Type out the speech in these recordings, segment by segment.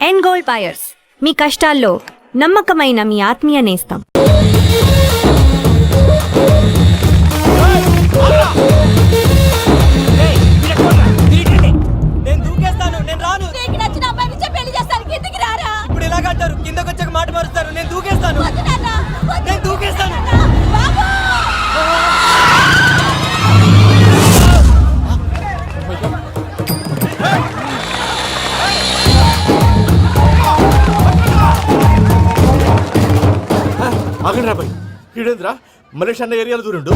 ఎన్ gold buyers, మీ కష్టాల్లో నమ్మకమైన మీ ఆత్మీయ నేస్తం. నేను దూకేస్తాను, నేను రాను. నీకు నచ్చిన అమ్మాయిని పెళ్లి చేస్తాను, కిందకి రారా. ఇప్పుడు ఇలాగంటారు, కిందకి వచ్చాక మాట మారుస్తారు. నేను దూకేస్తాను, వద్దు నాన్న, వద్దు. నేను దూకేస్తాను. బాబు! ఆగండి రాబాయ్, ఈడేంద్రా మలేషియా అన్న ఏరియాలో దూరిండు.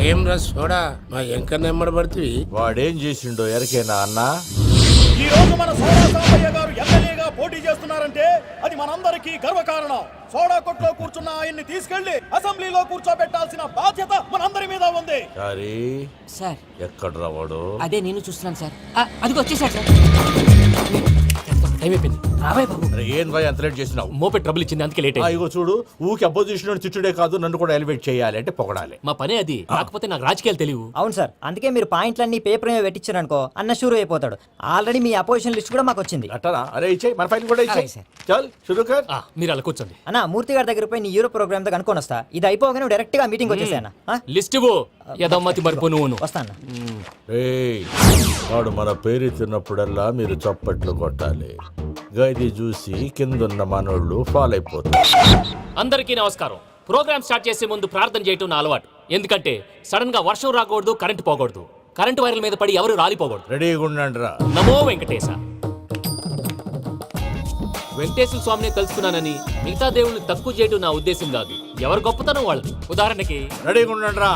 ఏం రా సోడా మా ఎంకన్న ఎమ్మడబడుతుంది. వాడేం చేసిండో ఎరకేనా అన్న? ఈ రోజు మన సోడా సాంబయ్య గారు ఎమ్మెల్యేగా పోటీ చేస్తున్నారంటే అది మనందరికీ గర్వకారణం. సోడా కొట్లో కూర్చున్న ఆయన్ని తీసుకెళ్లి అసెంబ్లీలో కూర్చోబెట్టాల్సిన బాధ్యత మనందరి మీద ఉంది. సారీ సార్, ఎక్కడ రావాడు? అదే నేను చూస్తున్నాను సార్. అది వచ్చేసాడు సార్. టైం అయిపోయింది, రాబాయ్ బాబు. అరే ఏం భయ అంత లేట్ చేసినావు? మోపే ట్రబుల్ ఇచ్చింది, అందుకే లేట్ ఇగో చూడు, ఊకి అపోజిషన్ తిట్టుడే కాదు, నన్ను కూడా ఎలివేట్ చేయాలి అంటే పొగడాలి. మా పనే అది. కాకపోతే నాకు రాజకీయాలు తెలియవు. అవును సార్, అందుకే మీరు పాయింట్లన్నీ పేపర్ మీద పెట్టించారనుకో అన్న షూర్ అయిపోతాడు. ఆల్రెడీ మీ అపోజిషన్ లిస్ట్ కూడా మాకు వచ్చింది. అట్టనా? అరే ఇచ్చేయి, మన ఫైల్ కూడా ఇచ్చేయి. అలాగే సార్. చల్ షురూ కర్. మీరు అలా కూర్చోండి. అన్న మూర్తి గారి దగ్గర పోయి నీ యూరో ప్రోగ్రామ్ తో కనుక్కొని వస్తా. ఇది అయిపోగానే డైరెక్ట్ గా మీటింగ్ వచ్చేసాయన్న. లిస్ట్ యదమ్మతి మరిపో నువ్వు. వస్తాను. ఏయ్, వాడు మన పేరు తిన్నప్పుడల్లా మీరు చప్పట్లు కొట్టాలి. గది చూసి కిందున్న మనోళ్ళు ఫాలో అయిపోతారు. అందరికీ నమస్కారం. ప్రోగ్రామ్ స్టార్ట్ చేసే ముందు ప్రార్థన చేయటం నా అలవాటు. ఎందుకంటే సడన్ గా వర్షం రాకూడదు, కరెంట్ పోకూడదు, కరెంట్ వైర్ల మీద పడి ఎవరు రాలిపోకూడదు. రెడీగా ఉండండి రా. నమో వెంకటేశ. వెంకటేశ్వర స్వామిని కలుసుకున్నానని మిగతా దేవుళ్ళు తక్కువ చేయడం నా ఉద్దేశం కాదు. ఎవరు గొప్పతనం వాళ్ళది. ఉదాహరణకి రెడీగా ఉండండి రా.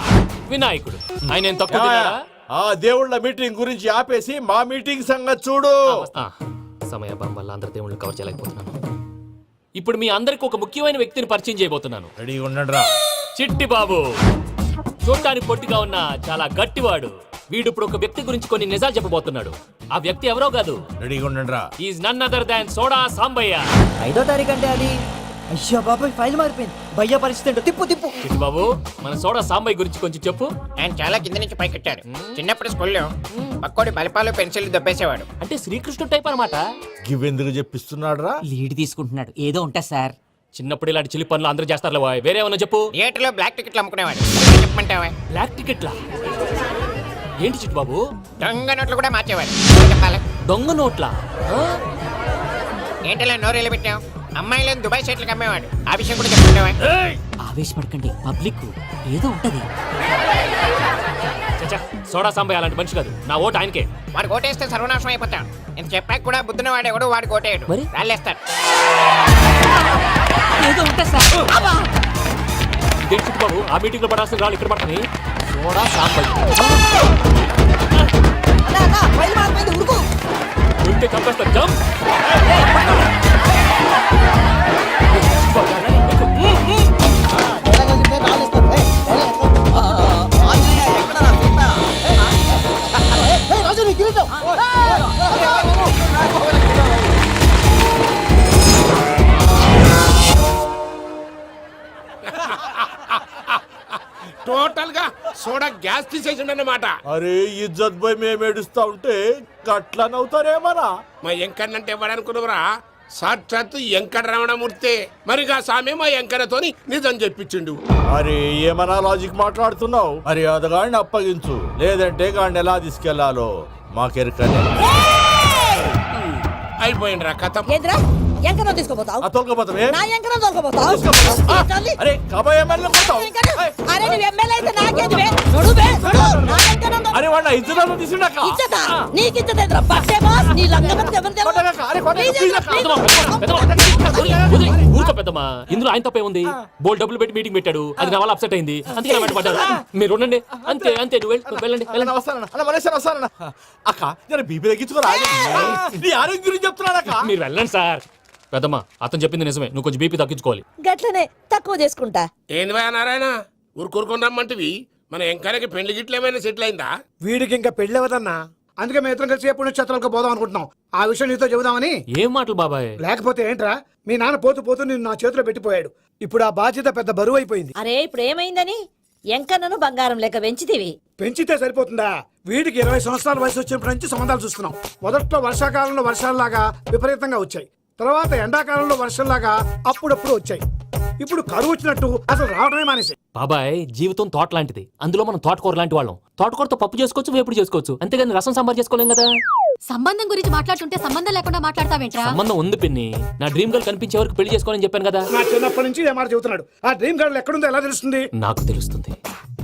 వినాయకుడు, ఆయన ఏం తక్కువ తిన్నాడా? ఆ దేవుళ్ళ మీటింగ్ గురించి ఆపేసి మా మీటింగ్ సంగతి చూడు. సమయాభావం వల్ల అందరి దేవుళ్ళు కవర్ చేయలేకపోతున్నాను. ఇప్పుడు మీ అందరికి ఒక ముఖ్యమైన వ్యక్తిని పరిచయం చేయబోతున్నాను. రెడీగా ఉండండి రా. చిట్టి బాబు. చూడటానికి పొట్టిగా ఉన్న చాలా గట్టివాడు. వీడు ఇప్పుడు ఒక వ్యక్తి గురించి కొన్ని నిజాలు చెప్పబోతున్నాడు. ఆ వ్యక్తి ఎవరో కాదు, రెడీగా ఉండండి రా. Is none other than soda Sambaiah. 5వ తారీఖు అంటే అది. అయ్యో బాబాయ్, ఫైల్ మారిపోయింది. భయ్య పరిస్థితి ఏంటో తిప్పు తిప్పు. చిట్టి బాబు, మన సోడా సాంబయ్య గురించి కొంచెం చెప్పు. ఆయన చాలా కింద నుంచి పైకెట్టాడు. చిన్నప్పుడు స్కూల్లో పక్కోడి బలిపాలు పెన్సిల్ దబ్బేసేవాడు. అంటే శ్రీకృష్ణుడు టైప్ అనమాట. గివెందుకు చెప్పిస్తున్నాడు రా? లీడ్ తీసుకుంటున్నాడు, ఏదో ఉంటా సార్. చిన్నప్పుడు ఇలాంటి చిలి పనులు అందరూ చేస్తారు. వేరే ఏమన్నా చెప్పు. థియేటర్లో బ్లాక్ టికెట్లు అమ్ముకునేవాడు. చెప్పమంటావా? బ్లాక్ టికెట్లా? ఏంటి చిట్టు బాబు? దొంగ నోట్లు కూడా మార్చేవాడు. చెప్పాలి. దొంగ నోట్లా? ఏంటలా నోరేళ్ళు పెట్టావు? అమ్మాయిలను దుబాయ్ షర్ట్లకు అమ్మేవాడు. ఆ విషయం కూడా చెప్పమంటావా? ఆవేశపడకండి, పబ్లిక్ ఏదో ఉంటది. చచ్చా, సోడా సాంబయ్య అలాంటి మనిషి కాదు. నా ఓటు ఆయనకే. వాడు ఓటేస్తే సర్వనాశనం అయిపోతాడు. నేను చెప్పాక కూడా బుద్ధిన వాడు ఎవడు వాడు ఓటేయడు. మరి? రాళ్ళేస్తాడు. ఏదో ఉంటా సార్. ఇదేంటి చిట్టు బాబు, ఆ మీటింగ్ లో పడాల్సిన రాళ్ళు ఇక్కడ పడతాయి. సోడా సాంబయ్య ఉంటే చంపేస్తారు. జంప్. టోటల్ గా సోడా గ్యాస్ తీసేసిండన్నమాట. అరే ఇజ్జత్ పోయి మేము ఏడుస్తా ఉంటే గట్లా నవ్వుతారేమరా? మా ఎంకన్నంటే ఎవడనుకున్నావురా? సాక్షాత్తు ఎంకట రమణమూర్తి. మరిగా సామె మా ఎంకన్నతోని నిజం చెప్పించిండు. అరే ఏమన్నా లాజిక్ మాట్లాడుతున్నావు? అరే అదగాడిని అప్పగించు, లేదంటే గాడిని ఎలా తీసుకెళ్లాలో మాకెరకనే. అయిపోయిండ్రా కథ. ఏంద్రా, ఎంకరం తీసుకోపోతావు? తొలకపోతావే? నా ఎంకరం తోలుకోపోతావు? అరే కబాయ్ ఎమ్మెల్యే పోతావు. అరే నువ్వు ఎమ్మెల్యే అయితే నాకేది బే? నడువే, నడు. నా ఎంకరం తో- అరే వాడిన ఇజ్జత్ తీసుండక. ఇచ్చతా? నీకు ఇచ్చదేంద్రా? బట్టే బాస్, నీ లంగమతి ఎవరు తెలుసు? ఊరుకో పెద్దమ్మా, ఇందులో ఆయన తప్పే ఉంది. బోల్ డబ్బులు పెట్టి మీటింగ్ పెట్టాడు, అది నా వల్ల అప్సెట్ అయింది, అందుకే నా వెంట పడ్డారు. మీరు ఉండండి, అంతే అంతే. నువ్వు వెళ్ళండి వెళ్ళండి. వస్తానన్న అక్క, నేను బీపీ తగ్గించుకోరా? నీ ఆరోగ్యం గురించి చెప్తున్నాను అక్క. మీరు వెళ్ళండి సార్. పెద్దమ్మా, అతను చెప్పింది నిజమే, నువ్వు కొంచెం బీపీ తగ్గించుకోవాలి. గట్లనే తక్కువ చేసుకుంటా. ఏంది భయ నారాయణ, ఊరుకూరుకొని రమ్మంటివి? మన ఎంకరకి పెళ్లి గిట్లు ఏమైనా సెటిల్ అయిందా? వీడికి ఇంకా పెళ్లి అవ్వదన్నా. అందుకే మేము ఇద్దరం కలిసి ఎప్పుడు క్షేత్రాలకు పోదాం అనుకుంటున్నాం. ఆ విషయం నీతో చెబుదామని. ఏం మాటలు బాబాయ్? లేకపోతే ఏంట్రా, మీ నాన్న పోతూ పోతూ నిన్ను నా చేతిలో పెట్టిపోయాడు. ఇప్పుడు ఆ బాధ్యత పెద్ద బరువు అయిపోయింది. అరే ఇప్పుడు ఏమైందని? ఎంకన్నను బంగారం లెక్క పెంచితివి, పెంచితే సరిపోతుందా? వీడికి 20 సంవత్సరాల వయసు వచ్చినప్పటి నుంచి సంబంధాలు చూస్తున్నాం. మొదట్లో వర్షాకాలంలో వర్షాలలాగా విపరీతంగా వచ్చాయి. తర్వాత ఎండాకాలంలో వర్షంలాగా అప్పుడప్పుడు వచ్చాయి. ఇప్పుడు కరువు వచ్చినట్టు అసలు రావడమే మానేసి. బాబాయ్, జీవితం తోట లాంటిది. అందులో మనం తోటకూర లాంటి వాళ్ళం. తోటకూరతో పప్పు చేసుకోవచ్చు, వేపుడు చేసుకోవచ్చు, అంతేగాని రసం సాంబార్ చేసుకోలేం కదా. సంబంధం గురించి మాట్లాడుతుంటే సంబంధం లేకుండా మాట్లాడతావేంట్రా? సంబంధం ఉంది పిన్ని. నా డ్రీమ్ గర్ల్ కనిపించే వరకు పెళ్లి చేసుకోవాలని చెప్పాను కదా. నా చిన్నప్పటి నుంచి ఏ మాట చెబుతున్నాడు. ఆ డ్రీమ్ గర్ల్ ఎక్కడుందో ఎలా తెలుస్తుంది? నాకు తెలుస్తుంది.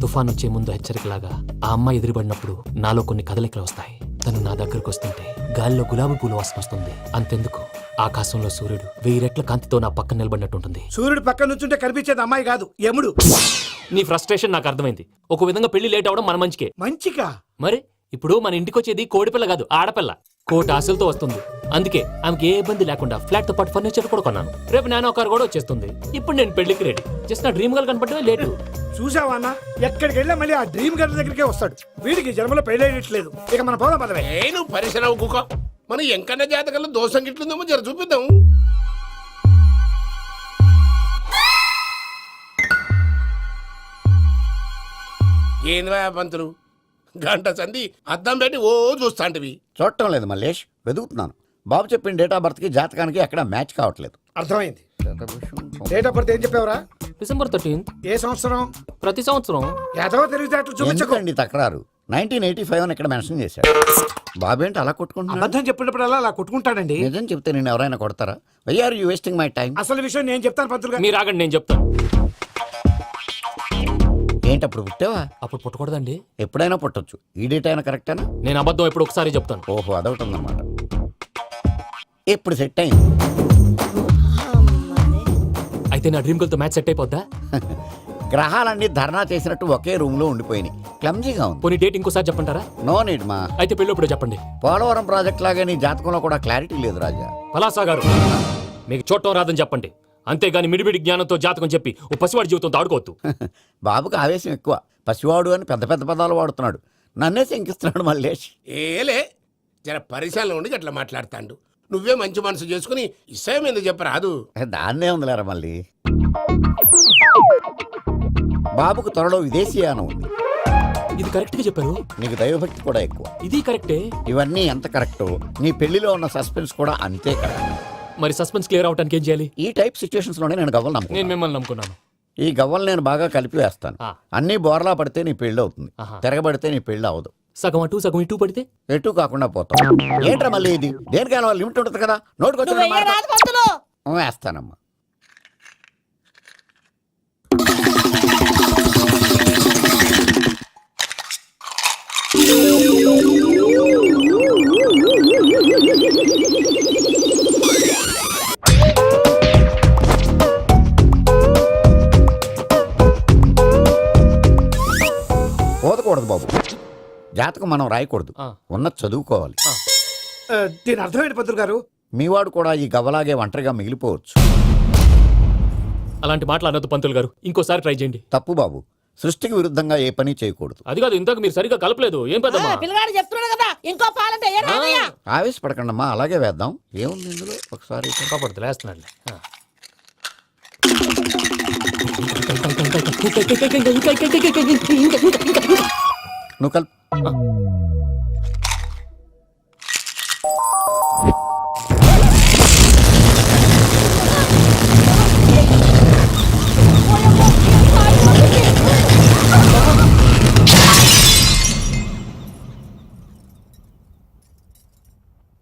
తుఫాన్ వచ్చే ముందు హెచ్చరికలాగా ఆ అమ్మాయి ఎదురుపడినప్పుడు నాలో కొన్ని కదలికలు వస్తాయి. తను నా దగ్గరకు వస్తుంటే గాలిలో గులాబీ పూలు వాసన వస్తుంది. అంతెందుకు, ఆకాశంలో సూర్యుడు 1000 రెట్ల కాంతితో నా పక్కన నిలబడినట్టు ఉంటుంది. సూర్యుడు పక్కన నుంచుంటే కనిపించేది అమ్మాయి కాదు, యముడు. నీ ఫ్రస్ట్రేషన్ నాకు అర్థమైంది. ఒక విధంగా పెళ్లి లేట్ అవడం మన మంచికే. మంచిగా? మరి ఇప్పుడు మన ఇంటికి వచ్చేది కోడిపిల్ల కాదు, ఆడపిల్ల. కోటి ఆశలతో వస్తుంది. అందుకే ఆమెకి ఏ ఇబ్బంది లేకుండా ఫ్లాట్ తో పాటు ఫర్నిచర్ కూడా కొన్నాను. రేపు నానో కారు కూడా వచ్చేస్తుంది. ఇప్పుడు నేను పెళ్లికి రెడీ. జస్ట్ నా డ్రీమ్ గర్ల్ కనపడమే లేటు. చూసావా అన్న, ఎక్కడికి వెళ్ళా మళ్ళీ ఆ డ్రీమ్ గర్ల్ దగ్గరికే వస్తాడు. వీడికి జన్మలో పెళ్ళేయట్లేదు. ఇక మన పోదాం పదవే. నేను పరిశ్రమ కుక మన ఎంకన్న జాతకంలో దోషం గిట్లుందేమో జర చూపిద్దాం. ఏంది పంతులు, గంట సంధి అద్దం పెట్టి ఓ చూస్తాంటివి. చూడటం లేదు మల్లేష్, వెతుకుతున్నాను. బాబు చెప్పిన డేట్ ఆఫ్ బర్త్ కి జాతకానికి ఎక్కడ మ్యాచ్ కావట్లేదు. అర్థమైంది. డేట్ ఆఫ్ బర్త్ ఏం చెప్పావురా? December 13th. ఏ సంవత్సరం? ప్రతి సంవత్సరం. ఎదవ తెలివితేటలు చూపించకండి. ఎందుకండి తక్రారు? 1985 అని ఇక్కడ మెన్షన్ చేశాడు. బాబు ఏంటి అలా కొట్టుకుంటున్నాడు? అబద్ధం చెప్పినప్పుడల్లా అలా కొట్టుకుంటాడండి. నిజం చెప్తే నేను ఎవరైనా కొడతారా? Why are you wasting my time? అసలు విషయం నేను చెప్తాను పంతులు గారు. మీరు ఆగండి, నేను చెప్తాను. ఏంటి అప్పుడు పుట్టావా? అప్పుడు పుట్టకూడదండి. ఎప్పుడైనా పుట్టొచ్చు. ఈ డేట్ అయినా కరెక్టేనా? నేను అబద్ధం ఎప్పుడు ఒకసారి చెప్తాను. ఓహో, అదొకటి ఉందన్నమాట. ఇప్పుడు సెట్ అయింది. అయితే నా డ్రీమ్ గర్ల్ తో మ్యాచ్ సెట్ అయిపోద్దా? గ్రహాలన్నీ ధర్నా చేసినట్టు ఒకే రూమ్ లో ఉండిపోయినాయి. క్లమ్జీగా ఉంది. పోనీ డేట్ ఇంకోసారి చెప్పంటారా? నో నీడ్ మా. అయితే పెళ్ళి ఇప్పుడు చెప్పండి. పోలవరం ప్రాజెక్ట్ లాగే నీ జాతకంలో కూడా క్లారిటీ లేదు రాజా. పలాసా గారు, మీకు చూడటం రాదని చెప్పండి. అంతేగాని మిడిమిడి జ్ఞానంతో జాతకం చెప్పి ఓ పసివాడి జీవితంతో ఆడుకోవద్దు. బాబుకి ఆవేశం ఎక్కువ. పసివాడు అని పెద్ద పెద్ద పదాలు వాడుతున్నాడు. నన్నే శంకిస్తున్నాడు మల్లేష్. ఏలే, జర పరిశ్రమలో ఉండి అట్లా మాట్లాడతాండు. నువ్వే మంచి మనసు చేసుకుని ఇష్టం ఎందుకు చెప్పరాదు? దాన్నే ఉందిలేరా మళ్ళీ. బాబుకు త్వరలో విదేశీయానం ఉంది. ఇది కరెక్ట్ గా చెప్పారు. నీకు దైవభక్తి కూడా ఎక్కువ. ఇది కరెక్టే. ఇవన్నీ ఎంత కరెక్టో నీ పెళ్లిలో ఉన్న సస్పెన్స్ కూడా అంతే కరెక్ట్. మరి సస్పెన్స్ క్లియర్ అవడానికి ఏం చేయాలి? ఈ టైప్ సిచ్యువేషన్స్ లోనే నేను గవ్వలు నేను నమ్ముకున్నాను. మిమ్మల్ని నమ్ముకున్నాను. ఈ గవ్వలు నేను బాగా కలిపి వేస్తాను. ఆ. అన్నీ బోర్లా పడితే నీ పెళ్లి అవుతుంది. ఆహా. తిరగబడితే నీ పెళ్లి అవదు. సగం అటు సగం ఇటు పడితే ఎటు కాకుండా పోతాం. ఏంట్రా మళ్ళీ ఇది? దేనికైనా లిమిట్ ఉంటుంది కదా. నువ్వు వెయ్యరాదు పంతులు. వేస్తానమ్మా. పోదకూడదు బాబు. జాతకం మనం రాయకూడదు. ఆ. ఉన్నది చదువుకోవాలి. దీని అర్థమైంది పంతులు గారు. మీవాడు కూడా ఈ గవ్వలాగే ఒంటరిగా మిగిలిపోవచ్చు. అలాంటి మాటలు అనొద్దు పంతులు గారు. ఇంకోసారి ట్రై చేయండి. తప్పు బాబు. సృష్టికి విరుద్ధంగా ఏ పని చేయకూడదు. అది కాదు, ఇంతకు మీరు సరిగా కలపలేదు. ఏం పెద్దమ్మా? పిల్లగాడు చెప్తున్నాడు కదా, ఇంకో పాలంటే ఏ రాదయ్యా? ఆవేశపడకండమ్మా, అలాగే వేద్దాం. ఏముంది ఇందులో? ఒకసారి కాపాడుతు లేస్తున్నాడు. నువ్వు కల్.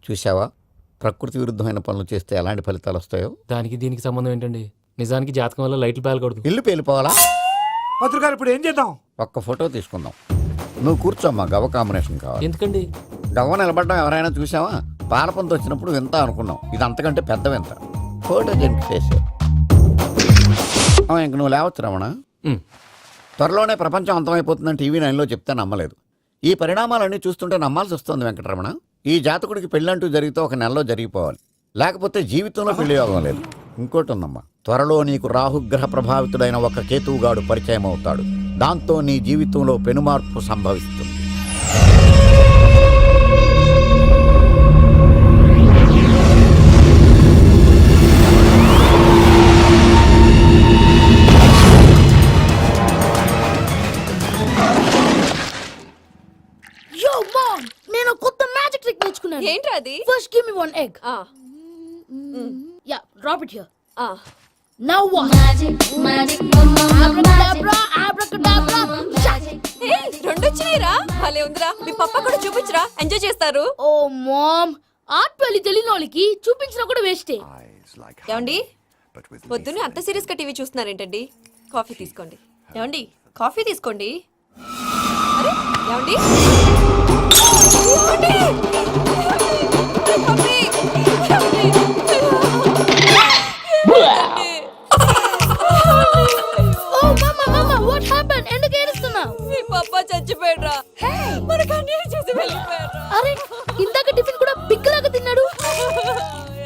చూసావా, ప్రకృతి విరుద్ధమైన పనులు చేస్తే ఎలాంటి ఫలితాలు వస్తాయో. దానికి దీనికి సంబంధం ఏంటండి? నిజానికి జాతకం వల్ల లైట్లు పేలకూడదు. ఇల్లు పేలిపోవాలా? పంతులు గారు ఇప్పుడు ఏం చేద్దాం? ఒక్క ఫోటో తీసుకుందాం. నువ్వు కూర్చోమ్మా, గవ్వ కాంబినేషన్ కావాలి. ఎందుకండి? గవ్వ నిలబడడం ఎవరైనా చూసావా? పాలపంత వచ్చినప్పుడు వింత అనుకున్నాం. ఇది అంతకంటే పెద్ద వింత. ఫోటో జంక్ చేసే ఇంక నువ్వు లేవచ్చు రమణ. త్వరలోనే ప్రపంచం అంతమైపోతుందని టీవీ 9లో చెప్తే నమ్మలేదు. ఈ పరిణామాలన్నీ చూస్తుంటే నమ్మాల్సి వస్తుంది వెంకటరమణ. ఈ జాతకుడికి పెళ్ళంటూ జరిగితే 1 నెలలో జరిగిపోవాలి. లేకపోతే జీవితంలో పెళ్లి యోగం లేదు. ఇంకోటి ఉందమ్మా, త్వరలో నీకు రాహుగ్రహ ప్రభావితుడైన ఒక కేతువుగాడు పరిచయం అవుతాడు. దాంతో నీ జీవితంలో పెనుమార్పు సంభవిస్తుంది. చెప్తున్నాను. ఏంట్రా అది? First give me one egg. Yeah drop it here. Now what? అబ్రాకడాబ్రా అబ్రాకడాబ్రా. రెండు వచ్చినాయిరా. భలే ఉందిరా. మీ పప్ప కూడా చూపించరా, ఎంజాయ్ చేస్తారు. ఓ మామ్, ఆర్ట్ పెళ్లి తెలియని వాళ్ళకి చూపించినా కూడా వేస్టే. ఏమండి, పొద్దున్నే అంత సీరియస్ గా టీవీ చూస్తున్నారేంటండి? కాఫీ తీసుకోండి. ఏమండి, కాఫీ తీసుకోండి. అరే ఏమండి, ఏమండి? కాఫీ. ఓ మమ్మా మమ్మా, వాట్ హ్యాపెన్? ఎందుకు ఏడుస్తున్నావు? మీ పప్ప చచ్చిపోయాడ్రా. మనకు అన్యాయం చేసి వెళ్ళిపోయాడ్రా. అరే ఇందాక టిఫిన్ కూడా పిక్కలాగా తిన్నాడు.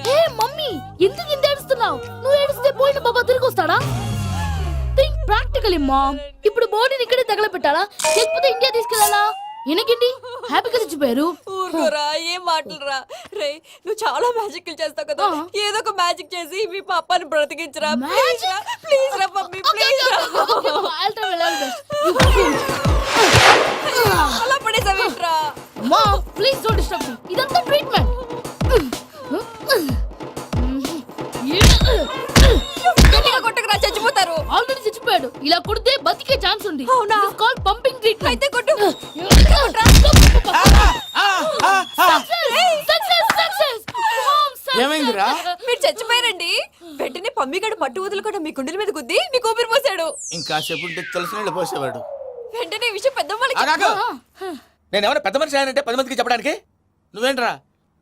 హే మమ్మీ, ఎందుకు ఇంత ఏడుస్తున్నావు? నువ్వు ఏడిస్తే పోయిన బాబా తిరిగి వస్తాడా? Think practically ma'am. ఇప్పుడు బాడీని ఇక్కడే తగలబెట్టాలా లేకపోతే ఇండియా తీసుకెళ్ళాలా? ఎనకండి హ్యాపీగా చచ్చిపోయారు. ఊరుకోరా, ఏం మాటలురా. రే, నువ్వు చాలా మ్యాజిక్ చేస్తావు కదా, ఏదో ఒక మ్యాజిక్ చేసి మీ పాపాని బ్రతికించరా. ప్లీజ్ రా మమ్మీ, ప్లీజ్ రా. అలా పడేసావేంట్రా? Mom please don't disturb me. ఇదంతా ట్రీట్మెంట్. గట్టిగా కొట్టకురా, చచ్చిపోతారు. ఆల్రెడీ చచ్చిపోయాడు. ఇలా కొడితే బతికే ఛాన్స్ ఉంది. అవునా? Call pumping treatment. అయితే కొట్టు. ఏమైందిరా? మీరు చచ్చిపోయారండి. వెంటనే పమ్మిగాడు పట్టు వదులుకుండా మీ గుండెల మీద గుద్ది మీకు ఊపిరి పోసాడు. ఇంకా సేపు ఉంటే తెలిసిన వాళ్ళు పోసేవాడు. వెంటనే ఈ విషయం పెద్ద వాళ్ళకి నేను ఎవరైనా పెద్ద మనిషి అయ్యానంటే 10 మందికి చెప్పడానికి. నువ్వేంట్రా,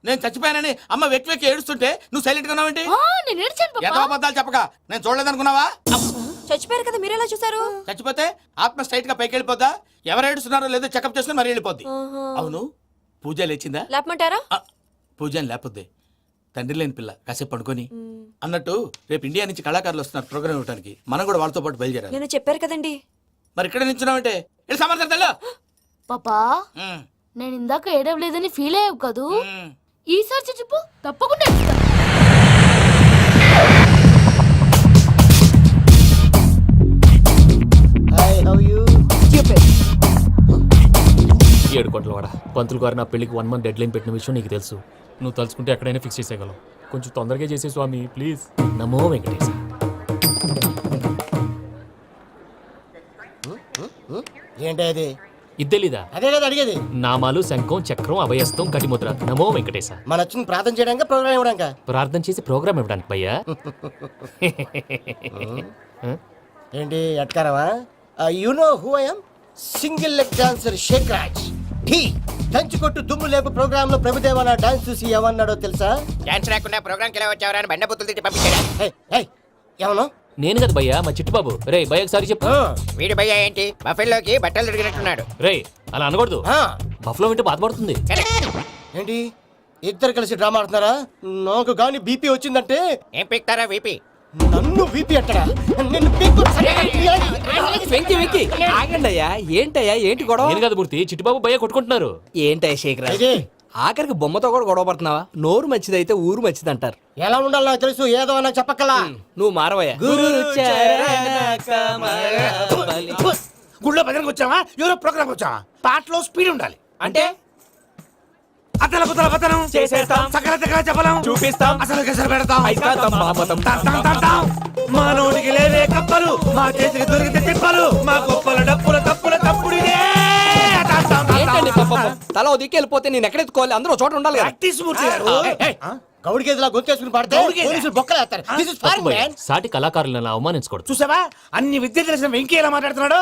నేను చచ్చిపోయానని అమ్మ వెక్కి వెక్కి ఏడుస్తుంటే నువ్వు సైలెంట్ గా ఉన్నావేంటి? నేను ఏడ్చాను పాపా. ఎంతో అబద్ధాలు చెప్పక నేను చూడలేదనుకున్నావా? చచ్చిపోయారు కదా, మీరెలా చూసారు? చచ్చిపోతే ఆత్మ స్ట్రైట్ గా పైకి వెళ్ళిపోద్దా? ఎవరు ఏడుస్తున్నారో లేదో చెకప్ చేసుకుని మరీ వెళ్ళిపోద్ది. అవును, పూజ లేచిందా? లేపమంటారా? పూజ లేకపోద్ది. తండ్రి లేని పిల్ల, కాసేపు పడుకొని. అన్నట్టు రేపు ఇండియా నుంచి కళాకారులు వస్తున్నారు ప్రోగ్రామ్ ఇవ్వడానికి. మనం కూడా వాళ్ళతో పాటు బయలుదేరాలి. నేను చెప్పారు కదండి. మరి ఇక్కడ నిల్చున్నావంటే సమర్థతలో పాపా, నేను ఇందాక ఏడవలేదని ఫీల్ అయ్యావు కదూ? ఈసారి చచ్చిపో, తప్పకుండా ఏడుస్తా. ఏడు కోట్ల వాడ పంతులు గారు నా పెళ్లికి 1 month డెడ్ లైన్ పెట్టిన విషయం నీకు తెలుసు. నువ్వు తలుచుకుంటే ఎక్కడైనా ఫిక్స్ చేసేయగలవు. కొంచెం తొందరగా చేసే స్వామి ప్లీజ్. నమో వెంకటేశ. ఏంటి అది? ఇద్దెలీదా? అదే కదా అడిగేది. నామాలు శంఖం చక్రం అభయస్తం కటిముద్ర. నమో వెంకటేశ. మన వచ్చింది ప్రార్థన చేయడానికి, ప్రోగ్రామ్ ఇవ్వడానికి. ప్రార్థన చేసి ప్రోగ్రామ్ ఇవ్వడానికి భయ్యా. ఏంటి ఎట్కారమా? You know who I am? Single leg dancer Sheikh Raj. దంచి కొట్టు దుమ్ము లేపు ప్రోగ్రామ్ లో ప్రభుదేవ నా డాన్స్ చూసి ఏమన్నాడో తెలుసా? డాన్స్ రాకుండా ప్రోగ్రామ్ కి ఎలా వచ్చావరా అని బండ బుద్ధులు తిట్టి పంపించాడు. ఏమను? నేను కదా భయ్యా, మా చిట్టుబాబు. రే భయ్య ఒకసారి చెప్పు. వీడి భయ్య ఏంటి బఫెల్లోకి బట్టలు తిరిగినట్టున్నాడు. రే అలా అనకూడదు. బఫ్లో వింటే బాధపడుతుంది. ఏంటి ఇద్దరు కలిసి డ్రామా ఆడుతున్నారా? నాకు గాని బీపీ వచ్చిందంటే ఏం పీక్తారా వీపీ? నన్ను బీపీ అట్టడా? నిన్ను పీక్కు. వెంకీ వెంకీ ఆగండి అయ్యా. ఏంటయ్యా, ఏంటి గొడవ? నేను కదా మూర్తి, చిట్టుబాబు భయ్య కొట్టుకుంటున్నారు. ఏంటయ్యా శేఖర్, ఆఖరికి బొమ్మతో కూడా గొడవ పడుతున్నావా? నోరు మంచిదైతే ఊరు మంచిది అంటారు. ఎలా ఉండాలో నాకు తెలుసు, ఏదో నాకు చెప్పక్కలా. నువ్వు మారవయ్యా. గుళ్ళో భజనకు వచ్చావా? ఎవరో ప్రోగ్రామ్ వచ్చావా? పాటలో స్పీడ్ ఉండాలి. అంటే అతల కుతల పతనం చేసేస్తాం, సకల దగ్గర చెప్పలేం, చూపిస్తాం, అసలు గసలు పెడతాం. అయితాం, బాపతం. మానవుడికి లేవే కప్పలు, మా చేతికి దొరికితే తిప్పలు, మా గొప్పల డప్పుల తప్పుల తప్పుడు ఇదే. ఏంటండి పాపం? తల ఓ దిక్కు వెళ్ళిపోతే నేను ఎక్కడ ఎత్తుకోవాలి? అందరూ చోట ఉండాలి కదా. ప్రాక్టీస్ మూర్తి గారు. గౌడి గేదెలా గొంతేసుకుని పాడితే పోలీసులు బొక్కలు వేస్తారు. This is foreign, man. సాటి కళాకారులను అవమానించకూడదు. చూసావా అన్ని విద్య తెలిసిన వెంకీ ఎలా మాట్లాడుతున్నాడు?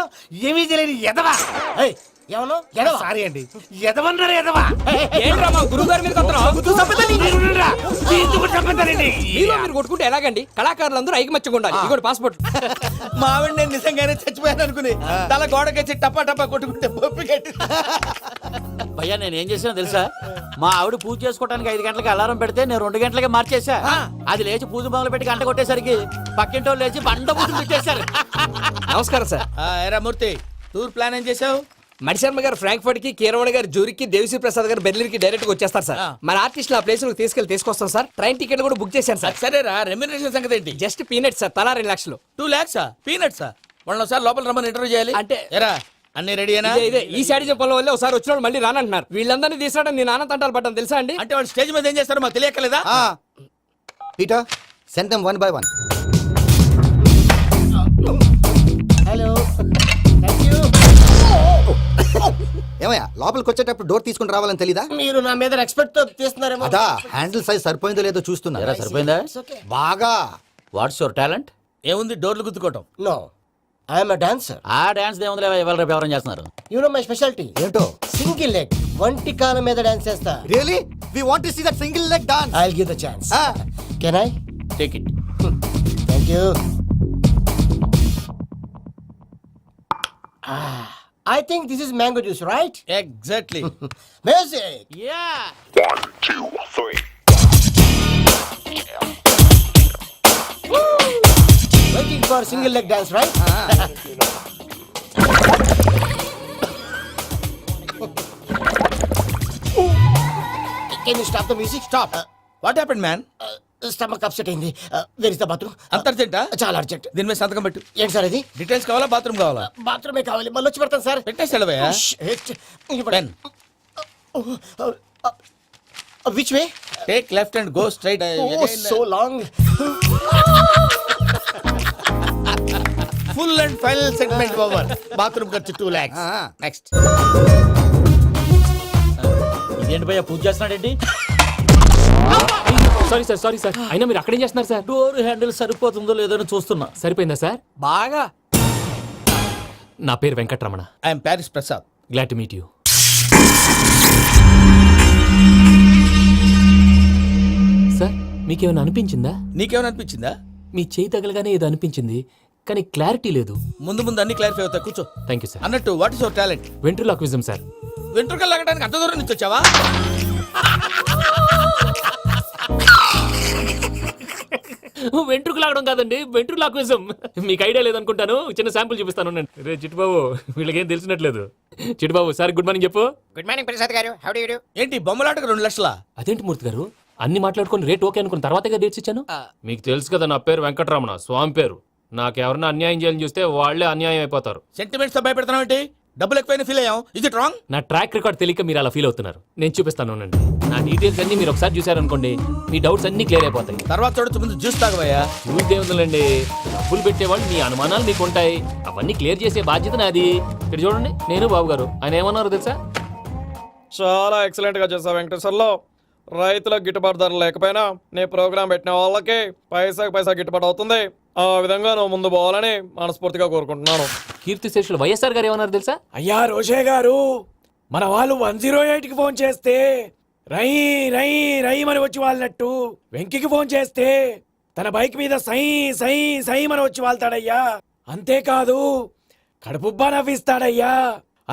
ఏమీ తెలియని ఎదవా. ఏమను? సారీ అండి, ఎదవన్నారు ఎదవా. ఏంట్రా మా గురువు గారి మీద మీరు కొట్టుకుంటే ఎలాగండి? కళాకారులందరూ ఐకమత్యంగా ఉండాలి. ఇదిగోటి పాస్పోర్ట్. మా ఆవిడ నేను నిజంగానే చచ్చిపోయాను అనుకుని తల గోడకొచ్చి టపా టపా కొట్టుకుంటే బొప్పి కట్టి. భయ్యా నేను ఏం చేసినా తెలుసా? మా ఆవిడ పూజ చేసుకోవడానికి 5 గంటలకి అలారం పెడితే నేను 2 గంటలకి మార్చేసా. అది లేచి పూజ మొదలు పెట్టి గంట కొట్టేసరికి పక్కింటో లేచి బండ పూజ పెట్టేశారు. నమస్కారం సార్. ఎరా మూర్తి, టూర్ ప్లాన్ ఏం చేసావు? మణిశర్మ గారు ఫ్రాంక్ఫర్ట్ కి, కీరవాణి గారు జూరికి, దేవిశ్రీ ప్రసాద్ గారు బెర్లిన్ కి డైరెక్ట్ గా వచ్చేస్తారు సార్. మన ఆర్టిస్ట్ ఆ ప్లేస్ తీసుకొస్తాం సార్. ట్రైన్ టికెట్ కూడా బుక్ చేశాను సార్. సరేరా, రెమ్యూనరేషన్ సంగతి ఏంటి? జస్ట్ పీనట్స్ సార్, తలా 2 లక్షలు. 2 lakhs? పీనట్సా? వాళ్ళని ఒకసారి లోపల రమ్మని ఇంటర్వ్యూ చేయాలి. అంటే ఎరా అన్ని రెడీనా? ఇదే ఈ సైడ్ చెప్పడం వల్ల ఒకసారి వచ్చిన వాళ్ళు మళ్ళీ రానంటున్నారు. వీళ్ళందరినీ తీసుకురావడం నేను నాన్న తంటాలు పడ్డాను తెలుసా అండి? అంటే వాళ్ళు స్టేజ్ మీద ఏం చేస్తారో మాకు తెలియకలేదా? Peter send them 1 by 1. Hello thank you. ఏమయ్యా లోపలికి వచ్చేటప్పుడు డోర్ తీసుకుని రావాలని తెలీదా? మీరు నా మీద ఎక్స్పెక్ట్ తో తీస్తున్నారేమో. అదా హ్యాండిల్ సైజ్ సరిపోయిందో లేదో చూస్తున్నా. ఎరా సరిపోయిందా? బాగా. What's your talent? ఏముంది డోర్లు గుద్దుకోవటం? No I am a dancer. ఆ డాన్స్ దేవుందిలే, ఇవాళ రేపు ఎవరైనా చేస్తున్నారు. యు నో మై స్పెషాలిటీ ఏంటో? సింగిల్ లెగ్ వంటి కాలం మీద డాన్స్ చేస్తా. Really we want to see that single leg dance. I will give the chance. Can I take it. Thank you. I think this is mango juice, right? Exactly. Music. Yeah. Waiting for single leg dance, right? Can you stop the music? Stop. What happened man? Stomach upset అయింది. Where is the bathroom? అంత అర్జెంటా? చాలా urgent. దీని మీద సంతకం పెట్టు. ఏంటి sir ఇది? డీటెయిల్స్ కావాలా బాత్రూమ్ కావాలా? బాత్రూమే కావాలి. మళ్ళీ వచ్చి పెడతాను సార్. పెట్టేసి వెళ్ళవయ్యా. Pen. Which way? Take left and go straight. Oh, so long. Full and final segment over. Bathroom ఖర్చు 2 lakhs. నెక్స్ట్. ఇదేంటి భయ్యా పూజ చేస్తున్నాడేంటి? సారీ సార్ అయినా మీరు అక్కడేం చేస్తున్నారు సార్? డోర్ హ్యాండిల్ సరిపోతుందో లేదో అని చూస్తున్నా. సరిపోయిందా సార్? బాగా. నా పేరు Venkatramana. I'm Paris Prasad. Glad to meet you. Sir మీకేమైనా అనిపించిందా? నీకేమైనా అనిపించిందా? మీ చేయి తగలగానే ఏదో అనిపించింది కానీ క్లారిటీ లేదు. ముందు ముందు అన్ని క్లారిఫై అవుతాయి. కూర్చో. Thank you sir. అన్నట్టు what is your talent? Ventriloquism sir. వెంట్రుకలు లాగడానికి అంత దూరం నుంచి వచ్చావా? వెంట్రుకు లాగడం కాదండి, వెంట్రులాక్విజం. మీకు ఐడియా లేదనుకుంటాను. చిన్న శాంపుల్ చూపిస్తాను. రే చిట్టుబాబు వీళ్ళకేం తెలిసినట్లేదు. చిట్టుబాబు సార్ గుడ్ మార్నింగ్ చెప్పు. Good morning Prasad garu. How do you do? ఏంటి బొమ్మలాటకు 2 లక్షలా? అదేంటి మూర్తి గారు అన్ని మాట్లాడుకొని రేట్ ఓకే అనుకున్న తర్వాతగా డేట్స్ ఇచ్చాను. మీకు తెలుసు కదా నా పేరు వెంకటరమణ, స్వామి పేరు. నాకెవరన్నా అన్యాయం చేయాలని చూస్తే వాళ్లే అన్యాయం అయిపోతారు. సెంటిమెంట్స్ తో భయపెడతావు ఏంటి? డబ్బులు ఎక్కువైనా ఫీల్ అయ్యాం. ఇది రాంగ్. నా ట్రాక్ రికార్డ్ తెలియక మీరు అలా ఫీల్ అవుతున్నారు. నేను చూపిస్తాను ఉండండి. నా డీటెయిల్స్ అన్ని మీరు ఒకసారి చూసారనుకోండి మీ డౌట్స్ అన్ని క్లియర్ అయిపోతాయి. తర్వాత చూడొచ్చు, ముందు జ్యూస్ తాగబోయా. చూస్తే ఉందండి, డబ్బులు పెట్టేవాళ్ళు మీ అనుమానాలు మీకు ఉంటాయి. అవన్నీ క్లియర్ చేసే బాధ్యత నాది. ఇక్కడ చూడండి నేను బాబు గారు. ఆయన ఏమన్నారు తెలుసా? చాలా ఎక్సలెంట్ గా చేసావు వెంకటేశ్వర్లో. రైతులకు గిట్టుబాటు ధర లేకపోయినా నీ ప్రోగ్రాం పెట్టిన వాళ్ళకి పైసాకి పైసా గిట్టుబాటు అవుతుంది. ఆ విధంగా నువ్వు ముందు పోవాలని మనస్ఫూర్తిగా కోరుకుంటున్నాను. కీర్తి శేషులు వైఎస్ఆర్ గారు ఏమన్నారు తెలుసా? అయ్యా రోషే గారు, మన వాళ్ళు 108కి ఫోన్ చేస్తే రై రై రై అని వచ్చి వాళ్ళనట్టు వెంకికి ఫోన్ చేస్తే తన బైక్ మీద సై సై సై అని వచ్చి వాళ్తాడయ్యా. అంతేకాదు కడుపుబ్బా నవ్విస్తాడయ్యా.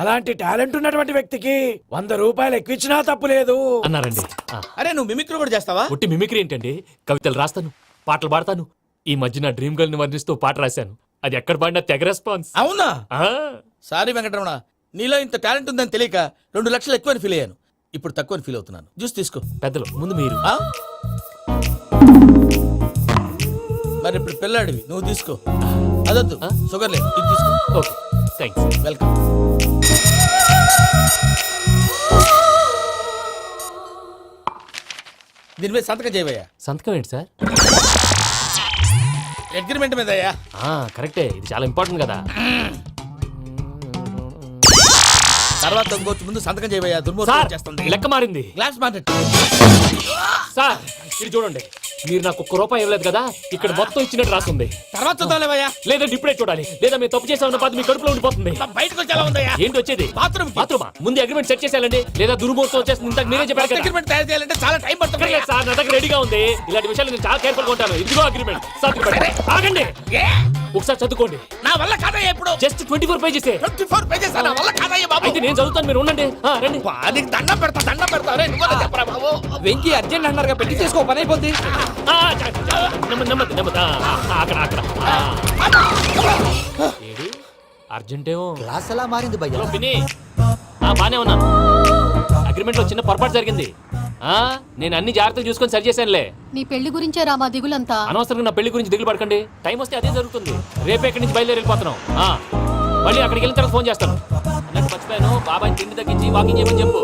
అలాంటి టాలెంట్ ఉన్నటువంటి వ్యక్తికి 100 రూపాయలు ఎక్కువిచ్చినా తప్పు లేదు అన్నారండి. అరే నువ్వు మిమిక్రీ కూడా చేస్తావా? ఒట్టి మిమిక్రీ ఏంటండి, కవితలు రాస్తాను, పాటలు పాడతాను. ఈ మధ్య నా డ్రీమ్ గర్ల్ ని వర్ణిస్తూ పాట రాశాను. అది ఎక్కడ పాడినా తెగ రెస్పాన్స్. అవునా? సారీ వెంకటరమణ, నీలో ఇంత టాలెంట్ ఉందని తెలియక 2 లక్షలు ఎక్కువని ఫీల్ అయ్యాను. ఇప్పుడు తక్కువని ఫీల్ అవుతున్నాను. జ్యూస్ తీసుకో. పెద్దలు ముందు మీరు. మరి ఇప్పుడు పిల్లాడివి, నువ్వు తీసుకో. అదొద్దు, షుగర్ లేదు, ఇది తీసుకో. Okay thanks. వెల్కమ్. దీని మీద సంతకం చేయవయ్యా. సంతకం ఏంటి సార్? అగ్రిమెంట్ మీద అయ్యా. కరెక్టే, ఇది చాలా ఇంపార్టెంట్ కదా. తర్వాత ఇంకొచ్చి ముందు సంతకం చేయవయ్యా. దుర్మోహం చేస్తుంది. లెక్క మారింది. Glass market. సార్ ఇది చూడండి, మీరు నాకు 1 రూపాయి ఇవ్వలేదు కదా, ఇక్కడ మొత్తం ఇచ్చినట్టు రాస్తుంది. తర్వాత చూద్దాంలేవయ్యా. లేదంటే ఇప్పుడే చూడాలి, లేదా మీరు తప్పు చేసామన్న బాధ మీ కడుపులో ఉండిపోతుంది. బయటకు వచ్చేలా ఉందయ్యా. ఏంటి వచ్చేది? బాత్రూమా? ముందు అగ్రిమెంట్ సెట్ చేసేయాలండి, లేదా దుర్మూర్తం వచ్చేస్తుంది. ఇంతకు మీరే చెప్పారు కదా. అగ్రిమెంట్ తయారు చేయాలంటే చాలా టైం పడుతుంది సార్. నా దగ్గర రెడీగా ఉంది. ఇలాంటి విషయాలు నేను చాలా కేర్ఫుల్ గా ఉంటాను. ఇదిగో అగ్రిమెంట్. ఆగండి, ఒకసారి చదువుకోండి. నా వల్ల కాదయ్యా. ఇప్పుడు జస్ట్ 24 పేజెస్. 24 పేజెస్ నా వల్ల కాదయ్యా బాబు. అయితే నేను చదువుతాను, మీరు ఉండండి. రండి. నీకు దండం పెడతా. చెప్పరా బాబు. వెంకీ అర్జెంట్ అన్నారుగా, పెట్టి చేసుకో, పని అయిపోద్ది. నెమ్మది. అక్కడ ఏడి అర్జెంటేమో. క్లాస్ ఎలా మారింది భయ్యా? బానే ఉన్నాను. అగ్రిమెంట్ లో చిన్న పొరపాటు జరిగింది. నేను అన్ని జాగ్రత్తలు చూసుకొని సరి చేశానులే. నీ పెళ్లి గురించే రా మా దిగులంతా. అనవసరంగా నా పెళ్లి గురించి దిగులు పడకండి. టైం వస్తే అదే జరుగుతుంది. రేపే ఇక్కడి నుంచి బయలుదేరి వెళ్ళిపోతున్నాం. మళ్ళీ అక్కడికి వెళ్ళిన తర్వాత ఫోన్ చేస్తాను. సంగతి మర్చిపోయాను. బాబాయ్ తిండి తగ్గించి వాకింగ్ చేయమని చెప్పు.